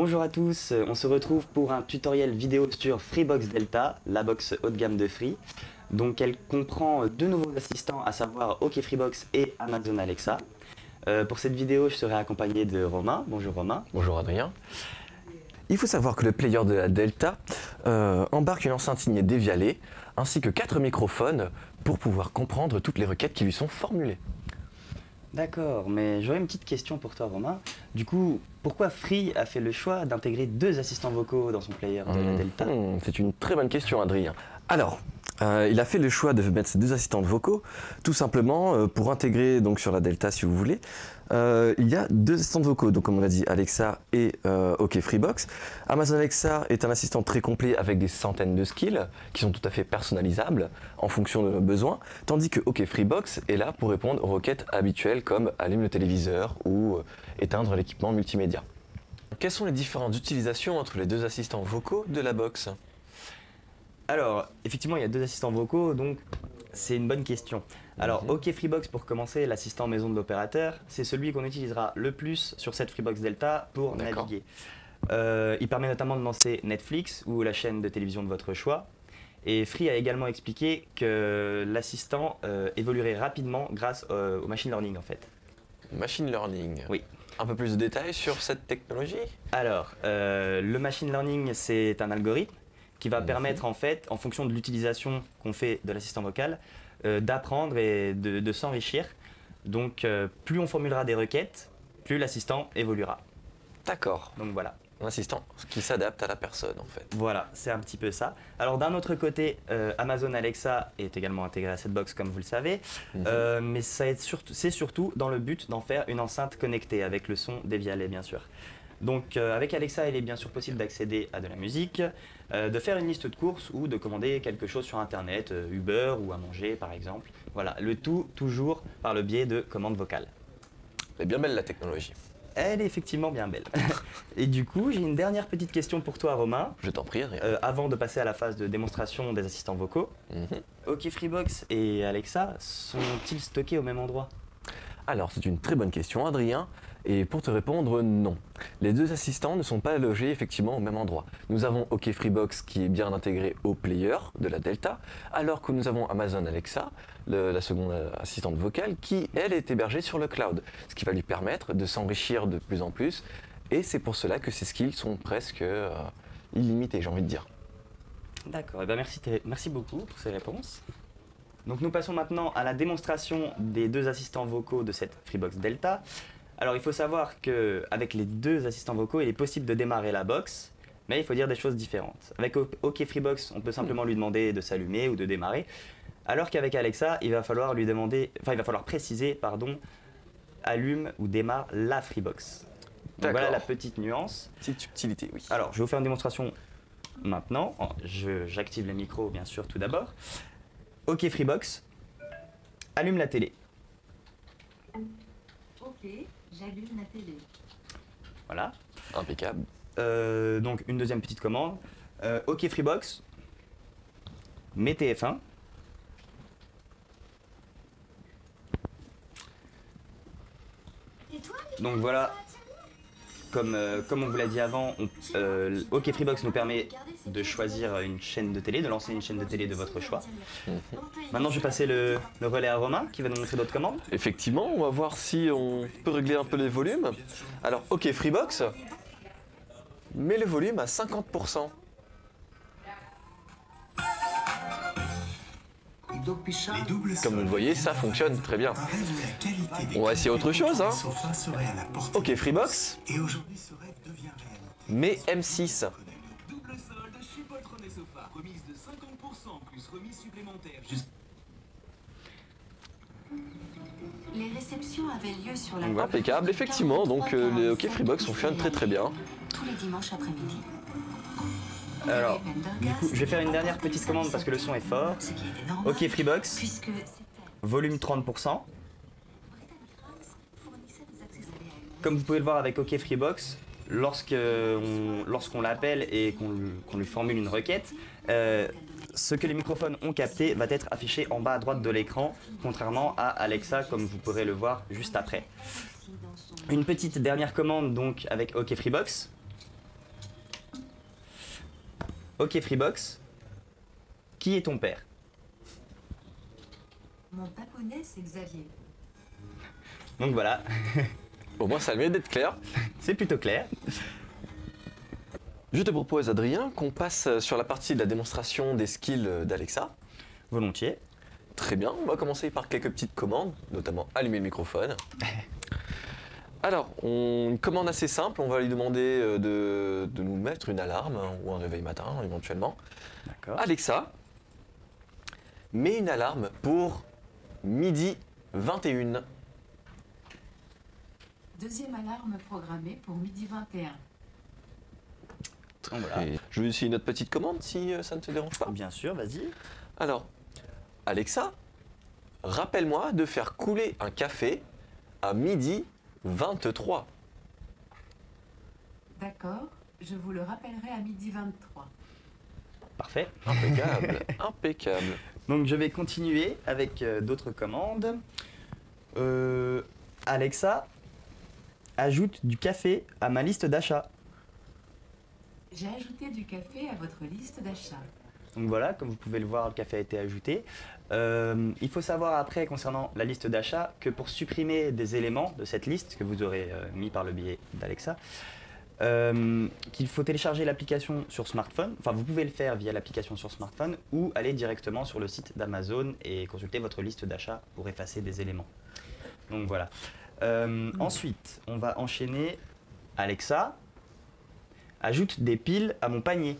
Bonjour à tous, on se retrouve pour un tutoriel vidéo sur Freebox Delta, la box haut de gamme de Free. Donc elle comprend deux nouveaux assistants, à savoir OK Freebox et Amazon Alexa. Pour cette vidéo, je serai accompagné de Romain. Bonjour Romain. Bonjour Adrien. Il faut savoir que le player de la Delta embarque une enceinte signée Devialet ainsi que 4 microphones pour pouvoir comprendre toutes les requêtes qui lui sont formulées. D'accord, mais j'aurais une petite question pour toi Romain. Du coup, pourquoi Free a fait le choix d'intégrer deux assistants vocaux dans son player de la Delta? C'est une très bonne question Adrien. Alors, il a fait le choix de mettre ces deux assistants vocaux tout simplement pour intégrer donc sur la Delta si vous voulez. Il y a deux assistants vocaux, donc comme on l'a dit Alexa et OK Freebox. Amazon Alexa est un assistant très complet avec des centaines de skills qui sont tout à fait personnalisables en fonction de nos besoins, tandis que OK Freebox est là pour répondre aux requêtes habituelles comme allume le téléviseur ou éteindre l'équipement multimédia. Quelles sont les différentes utilisations entre les deux assistants vocaux de la box ? Alors, effectivement, il y a deux assistants vocaux, donc c'est une bonne question. Alors, OK Freebox, pour commencer, l'assistant maison de l'opérateur, c'est celui qu'on utilisera le plus sur cette Freebox Delta pour naviguer. Il permet notamment de lancer Netflix ou la chaîne de télévision de votre choix. Et Free a également expliqué que l'assistant évoluerait rapidement grâce au machine learning, en fait. Machine learning. Oui. Un peu plus de détails sur cette technologie ? Alors, le machine learning, c'est un algorithme qui va permettre, en fait, en fonction de l'utilisation qu'on fait de l'assistant vocal, d'apprendre et de s'enrichir. Donc, plus on formulera des requêtes, plus l'assistant évoluera. D'accord. Donc voilà. Un assistant qui s'adapte à la personne en fait. Voilà, c'est un petit peu ça. Alors d'un autre côté, Amazon Alexa est également intégré à cette box comme vous le savez, mais c'est surtout dans le but d'en faire une enceinte connectée avec le son Devialet bien sûr. Donc avec Alexa, il est bien sûr possible d'accéder à de la musique, de faire une liste de courses ou de commander quelque chose sur internet, Uber ou à manger par exemple. Voilà, le tout toujours par le biais de commandes vocales. Elle est bien belle la technologie. Elle est effectivement bien belle. Et du coup, j'ai une dernière petite question pour toi Romain. Je t'en prie Adrien. Avant de passer à la phase de démonstration des assistants vocaux, OK Freebox et Alexa sont-ils stockés au même endroit? Alors c'est une très bonne question Adrien. Et pour te répondre, non. Les deux assistants ne sont pas logés effectivement au même endroit. Nous avons OK Freebox qui est bien intégré au player de la Delta, alors que nous avons Amazon Alexa, la seconde assistante vocale, qui elle est hébergée sur le cloud, ce qui va lui permettre de s'enrichir de plus en plus. Et c'est pour cela que ses skills sont presque illimités, j'ai envie de dire. D'accord, et ben merci beaucoup pour ces réponses. Donc nous passons maintenant à la démonstration des deux assistants vocaux de cette Freebox Delta. Alors il faut savoir qu'avec les deux assistants vocaux, il est possible de démarrer la box, mais il faut dire des choses différentes. Avec OK Freebox, on peut simplement lui demander de s'allumer ou de démarrer, alors qu'avec Alexa, il va falloir préciser, pardon, allume ou démarre la Freebox. Donc voilà la petite nuance. Petite subtilité, oui. Alors je vais vous faire une démonstration maintenant. J'active le micro bien sûr tout d'abord. OK Freebox, allume la télé. OK, j'allume la télé. Voilà. Impeccable. Donc une deuxième petite commande. OK Freebox, mets TF1. Donc voilà, comme on vous l'a dit avant, OK Freebox nous permet de choisir une chaîne de télé, de lancer une chaîne de télé de votre choix. Maintenant je vais passer le relais à Romain qui va nous montrer d'autres commandes. Effectivement, on va voir si on peut régler un peu les volumes. Alors OK Freebox, mets le volume à 50%. Comme vous le voyez, ça fonctionne très bien. On va essayer autre chose, hein. OK Freebox, mais M6. Les réceptions avaient lieu sur la Impeccable, effectivement, donc les OK Freebox fonctionnent très très bien. tous les dimanches après-midi. Alors, du coup, je vais faire une dernière petite commande parce que le son est fort. OK Freebox, volume 30%. Comme vous pouvez le voir avec OK Freebox, lorsqu'on l'appelle et qu'on lui formule une requête, ce que les microphones ont capté va être affiché en bas à droite de l'écran, contrairement à Alexa comme vous pourrez le voir juste après. Une petite dernière commande donc avec OK Freebox. Ok Freebox, qui est ton père? Mon taponnet, c'est Xavier. Donc voilà, Au moins, ça a le mérite d'être clair. c'est plutôt clair. Je te propose, Adrien, qu'on passe sur la partie de la démonstration des skills d'Alexa. Volontiers. Très bien, on va commencer par quelques petites commandes, notamment allumer le microphone. Alors, une commande assez simple, on va lui demander de nous mettre une alarme ou un réveil matin éventuellement. D'accord. Alexa, mets une alarme pour midi 21. Deuxième alarme programmée pour midi 21. Donc voilà. Et je vais essayer une autre petite commande si ça ne te dérange pas. Bien sûr, vas-y. Alors, Alexa, rappelle-moi de faire couler un café à midi 23. D'accord, je vous le rappellerai à midi 23. Parfait. Impeccable, impeccable. Donc je vais continuer avec d'autres commandes. Alexa, ajoute du café à ma liste d'achat. J'ai ajouté du café à votre liste d'achat. Donc voilà, comme vous pouvez le voir, le café a été ajouté. Il faut savoir après, concernant la liste d'achat, que pour supprimer des éléments de cette liste que vous aurez mis par le biais d'Alexa, qu'il faut télécharger l'application sur smartphone. Enfin, vous pouvez le faire via l'application sur smartphone ou aller directement sur le site d'Amazon et consulter votre liste d'achat pour effacer des éléments. Donc voilà. Ensuite, on va enchaîner. Alexa, ajoute des piles à mon panier.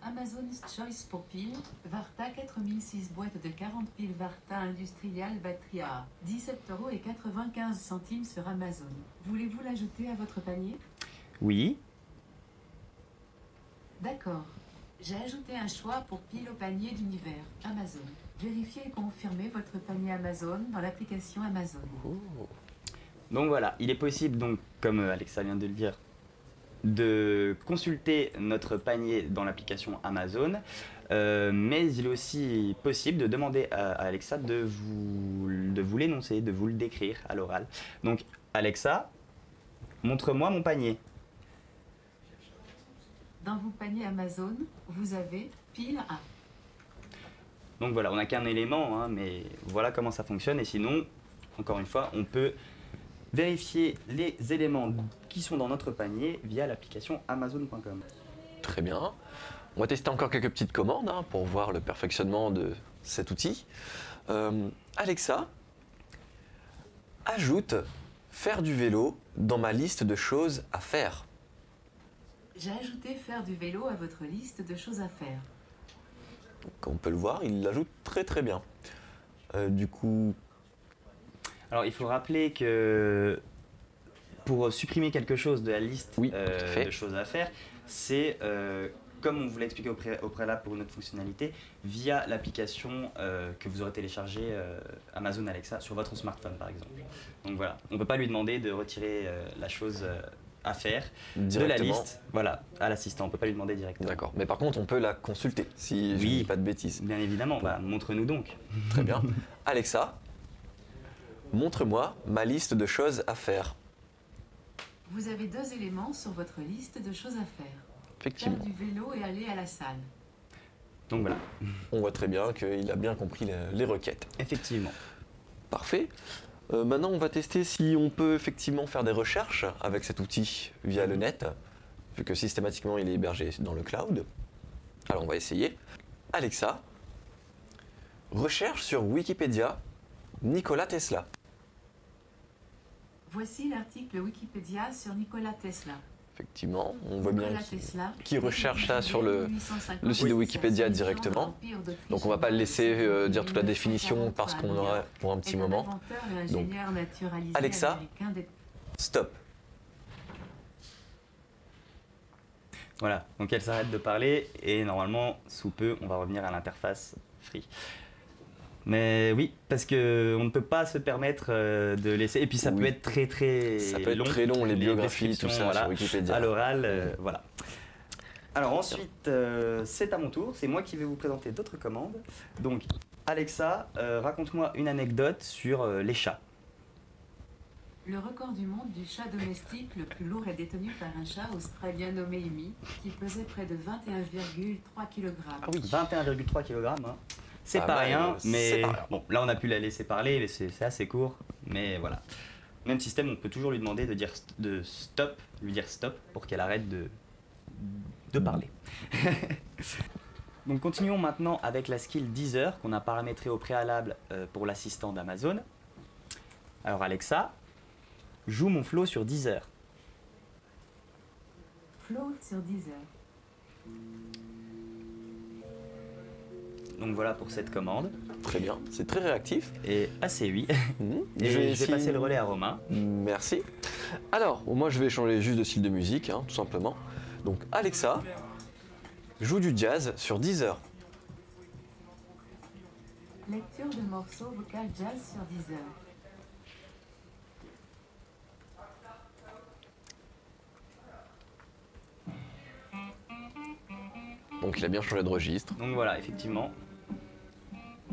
Amazon's Choice pour piles, Varta 4006 boîtes de 40 piles Varta Industrial batterie à 17,95 € sur Amazon. Voulez-vous l'ajouter à votre panier? Oui. D'accord. J'ai ajouté un choix pour pile au panier d'univers Amazon. Vérifiez et confirmez votre panier Amazon dans l'application Amazon. Donc voilà, il est possible, donc, comme Alexa vient de le dire, de consulter notre panier dans l'application Amazon, mais il est aussi possible de demander à Alexa de vous l'énoncer, de vous le décrire à l'oral. Donc Alexa, montre-moi mon panier. Dans vos paniers Amazon, vous avez pile à. Donc voilà, on n'a qu'un élément, hein, mais voilà comment ça fonctionne. Et sinon, encore une fois, on peut vérifier les éléments qui sont dans notre panier via l'application Amazon.com. Très bien. On va tester encore quelques petites commandes hein, pour voir le perfectionnement de cet outil. Alexa, ajoute faire du vélo dans ma liste de choses à faire. J'ai ajouté faire du vélo à votre liste de choses à faire. Comme on peut le voir, il l'ajoute très très bien. Du coup, Alors il faut rappeler que pour supprimer quelque chose de la liste Oui, tout à fait. de choses à faire, c'est comme on vous l'a expliqué au préalable pour une autre fonctionnalité, via l'application que vous aurez téléchargée Amazon Alexa sur votre smartphone par exemple. Donc voilà, on ne peut pas lui demander de retirer la chose à faire de la Directement. liste, voilà, à l'assistant, on ne peut pas lui demander directement. d'accord. Mais par contre, on peut la consulter si je ne Oui. dis pas de bêtises. Bien évidemment, bah, montre-nous donc. Très bien. Alexa, montre-moi ma liste de choses à faire. Vous avez deux éléments sur votre liste de choses à faire. Faire Effectivement. du vélo et aller à la salle. Donc voilà, On voit très bien qu'il a bien compris les requêtes. effectivement. Parfait. Maintenant, on va tester si on peut effectivement faire des recherches avec cet outil via le net, vu que systématiquement il est hébergé dans le cloud. Alors, on va essayer. Alexa, recherche sur Wikipédia Nikola Tesla. Voici l'article Wikipédia sur Nikola Tesla. Effectivement, on voit bien Nikola qu'il Tesla, qui recherche ça sur le site de Wikipédia directement. Donc on va pas le laisser dire toute la définition parce qu'on aura pour un petit moment. Donc, Alexa, stop. Voilà, donc elle s'arrête de parler et normalement, sous peu, on va revenir à l'interface Free. Mais oui, parce que on ne peut pas se permettre de laisser. Et puis ça peut Oui. être très très Ça peut être long, très long, les biographies, tout descriptions, ça voilà, sur Wikipédia. à l'oral, voilà. Alors ensuite, c'est à mon tour. C'est moi qui vais vous présenter d'autres commandes. Donc, Alexa, raconte-moi une anecdote sur les chats. Le record du monde du chat domestique le plus lourd est détenu par un chat australien nommé Amy, qui pesait près de 21,3 kg. Ah oui, 21,3 kg. Hein. C'est Ah pas bah, rien, c'est mais pas rien. bon, là on a pu la laisser parler, c'est assez court, mais voilà. Même système, on peut toujours lui demander de dire de stop, lui dire stop pour qu'elle arrête de parler. Donc continuons maintenant avec la skill Deezer qu'on a paramétrée au préalable pour l'assistant d'Amazon. Alors Alexa, joue mon flow sur Deezer. Flow sur Deezer. Donc voilà pour cette commande. Très bien, c'est très réactif. Et assez oui. Mhm. Et je vais essayer- passer le relais à Romain. Merci. Alors, moi je vais changer juste de style de musique, hein, tout simplement. Donc Alexa, joue du jazz sur Deezer. Lecture de morceaux vocal jazz sur Deezer. Donc il a bien changé de registre. Donc voilà, effectivement.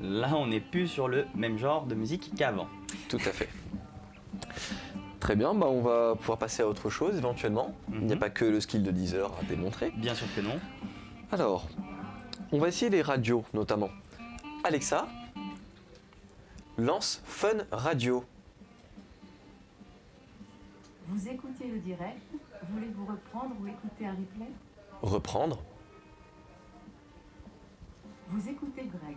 Là, on n'est plus sur le même genre de musique qu'avant. Tout à fait. Très bien, bah on va pouvoir passer à autre chose éventuellement. Il n'y a Mhm. pas que le skill de Deezer à démontrer. Bien sûr que non. Alors, on va essayer les radios notamment. Alexa, lance Fun Radio. Vous écoutez le direct. Voulez-vous reprendre ou écouter un replay? Reprendre. Vous écoutez Greg.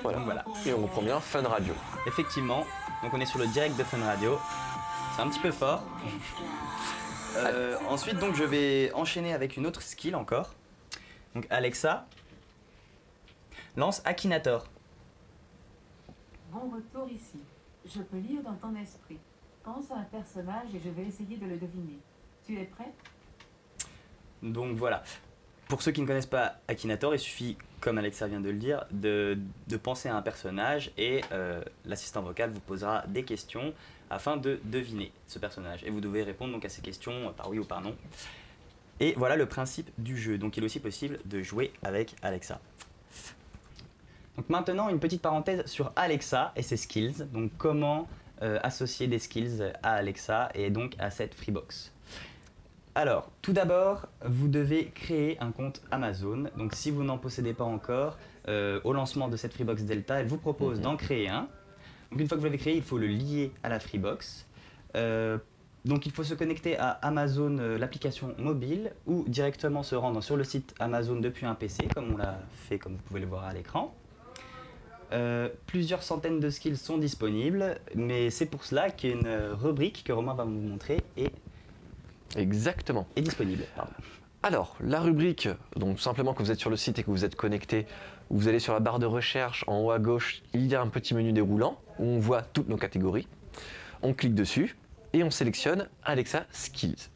Voilà. Et on reprend bien Fun Radio. Effectivement, donc on est sur le direct de Fun Radio. C'est un petit peu fort. Ensuite, donc, je vais enchaîner avec une autre skill encore. Donc Alexa, lance Akinator. Bon retour ici. Je peux lire dans ton esprit. Pense à un personnage et je vais essayer de le deviner. Tu es prêt? Donc voilà. Pour ceux qui ne connaissent pas Akinator, il suffit, comme Alexa vient de le dire, de penser à un personnage et l'assistant vocal vous posera des questions afin de deviner ce personnage. Et vous devez répondre donc à ces questions par oui ou par non. Et voilà le principe du jeu. Donc il est aussi possible de jouer avec Alexa. Donc maintenant, une petite parenthèse sur Alexa et ses skills. Donc comment associer des skills à Alexa et donc à cette Freebox. Alors, tout d'abord, vous devez créer un compte Amazon. Donc si vous n'en possédez pas encore, au lancement de cette Freebox Delta, elle vous propose d'en créer un. Donc une fois que vous l'avez créé, il faut le lier à la Freebox. Donc il faut se connecter à Amazon, l'application mobile, ou directement se rendre sur le site Amazon depuis un PC, comme on l'a fait, comme vous pouvez le voir à l'écran. Plusieurs centaines de skills sont disponibles, mais c'est pour cela qu'une rubrique que Romain va vous montrer Exactement. est disponible. Pardon. Alors, la rubrique, donc tout simplement quand vous êtes sur le site et que vous êtes connecté, vous allez sur la barre de recherche, en haut à gauche, il y a un petit menu déroulant où on voit toutes nos catégories. On clique dessus et on sélectionne Alexa Skills.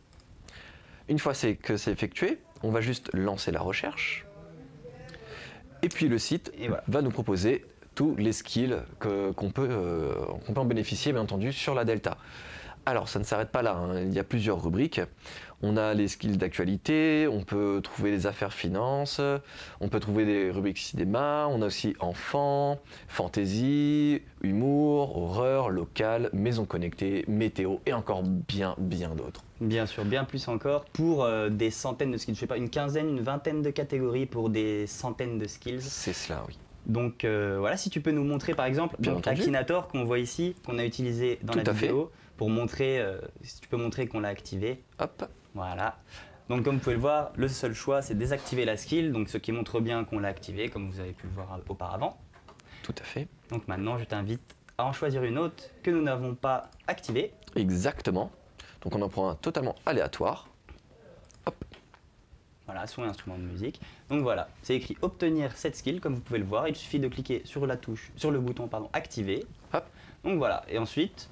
Une fois que c'est effectué, on va juste lancer la recherche. Et puis le site Et voilà. va nous proposer tous les skills qu'on peut en bénéficier, bien entendu, sur la Delta. Alors, ça ne s'arrête pas là, hein. Il y a plusieurs rubriques. On a les skills d'actualité, on peut trouver les affaires finances, on peut trouver des rubriques cinéma, on a aussi enfants, fantasy, humour, horreur, local, maison connectée, météo et encore bien d'autres. Bien sûr, bien plus encore, pour des centaines de skills. Je sais pas, une quinzaine, une vingtaine de catégories pour des centaines de skills. C'est cela, oui. Donc voilà, si tu peux nous montrer par exemple Bien donc, entendu. Akinator qu'on voit ici, qu'on a utilisé dans Tout la à fait. vidéo, pour montrer, si tu peux montrer qu'on l'a activé. Hop, Voilà. Donc comme vous pouvez le voir, le seul choix c'est désactiver la skill, donc ce qui montre bien qu'on l'a activé, comme vous avez pu le voir auparavant. tout à fait. Donc maintenant je t'invite à en choisir une autre que nous n'avons pas activée. Exactement. Donc on en prend un totalement aléatoire. Voilà, son instrument de musique. Donc voilà, c'est écrit obtenir cette skill, comme vous pouvez le voir. Il suffit de cliquer sur la touche, sur le bouton pardon, activer. Hop. Donc voilà, et ensuite,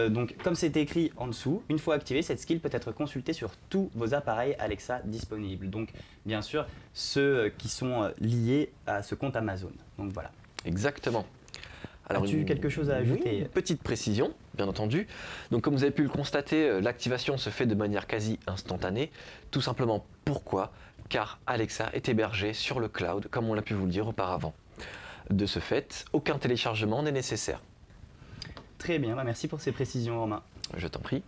donc comme c'est écrit en dessous, une fois activée, cette skill peut être consultée sur tous vos appareils Alexa disponibles. Donc bien sûr, ceux qui sont liés à ce compte Amazon. Donc voilà. Exactement. As-tu quelque chose à ajouter? Oui, une petite précision, bien entendu. Donc comme vous avez pu le constater, l'activation se fait de manière quasi instantanée. Tout simplement pourquoi? Car Alexa est hébergée sur le cloud, comme on l'a pu vous le dire auparavant. De ce fait, aucun téléchargement n'est nécessaire. Très bien, bah merci pour ces précisions Romain. Je t'en prie.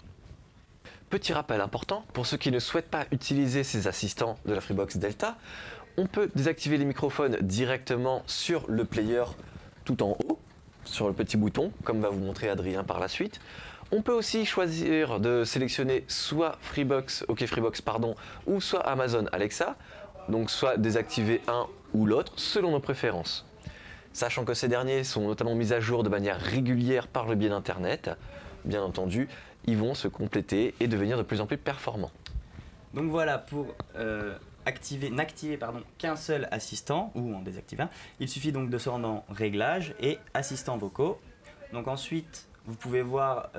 Petit rappel important, pour ceux qui ne souhaitent pas utiliser ces assistants de la Freebox Delta, on peut désactiver les microphones directement sur le player tout en haut, sur le petit bouton, comme va vous montrer Adrien par la suite. On peut aussi choisir de sélectionner soit Freebox, OK Freebox pardon, ou soit Amazon Alexa, donc soit désactiver un ou l'autre selon nos préférences. Sachant que ces derniers sont notamment mis à jour de manière régulière par le biais d'Internet, bien entendu, ils vont se compléter et devenir de plus en plus performants. Donc voilà, pour n'activer qu'un seul assistant, ou en désactiver un, il suffit donc de se rendre en réglages et assistants vocaux. Donc ensuite, vous pouvez voir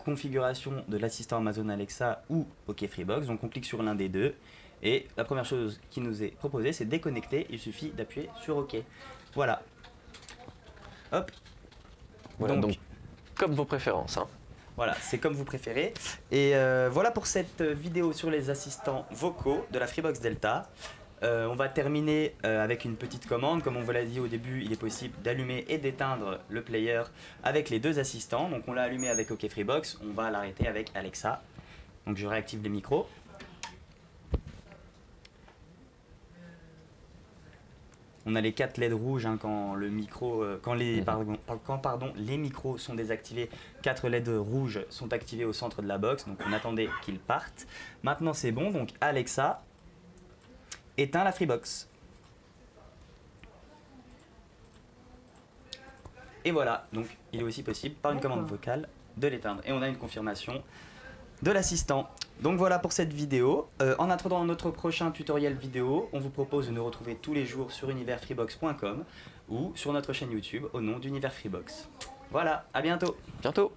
configuration de l'assistant Amazon Alexa ou OK Freebox. Donc on clique sur l'un des deux et la première chose qui nous est proposée, c'est déconnecter. Il suffit d'appuyer sur OK. Voilà. Hop. Voilà, donc comme vos préférences. Hein. Voilà, c'est comme vous préférez. Et voilà pour cette vidéo sur les assistants vocaux de la Freebox Delta. On va terminer avec une petite commande. Comme on vous l'a dit au début, il est possible d'allumer et d'éteindre le player avec les deux assistants. Donc on l'a allumé avec OK Freebox, on va l'arrêter avec Alexa. Donc je réactive les micros. On a les 4 LED rouges hein, quand les micros sont désactivés. 4 LED rouges sont activés au centre de la box, donc on attendait qu'ils partent. Maintenant c'est bon, donc Alexa, éteins la Freebox. Et voilà, donc il est aussi possible par une commande vocale de l'éteindre. Et on a une confirmation de l'assistant. Donc voilà pour cette vidéo. En attendant notre prochain tutoriel vidéo, on vous propose de nous retrouver tous les jours sur universfreebox.com ou sur notre chaîne YouTube au nom d'Univers Freebox. Voilà, à bientôt. Bientôt.